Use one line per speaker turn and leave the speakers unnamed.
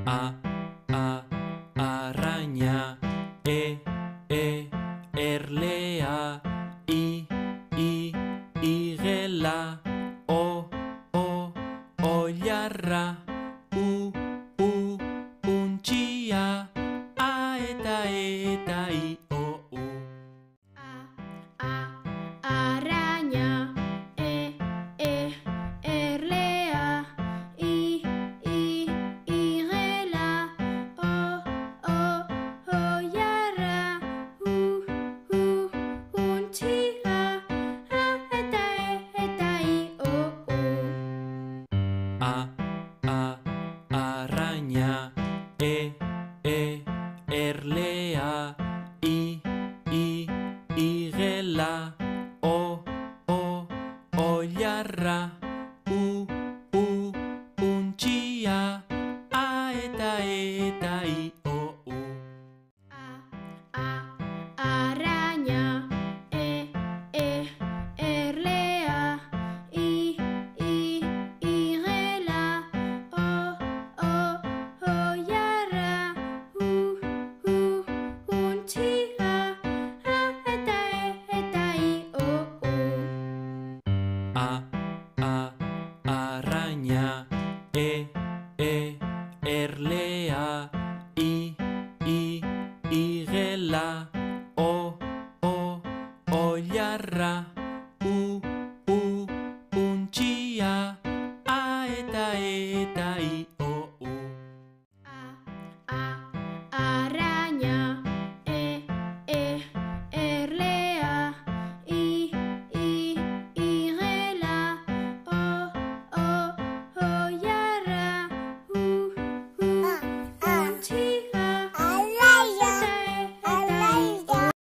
A, araña. E, erlea. I, igela. O, oilarra. U, untxia. A eta I, o, u.
Araña. Erlea. I, igela. O, oilarra. U, untxia. A eta I, o, u.
A, araña. E, erlea. I, igela. O, oilarra. U, untxia. A eta I, o, u.
Araña. Erlea. I, igela. O, oilarra. U, untxia. A eta I, o, u.
A, araña. E,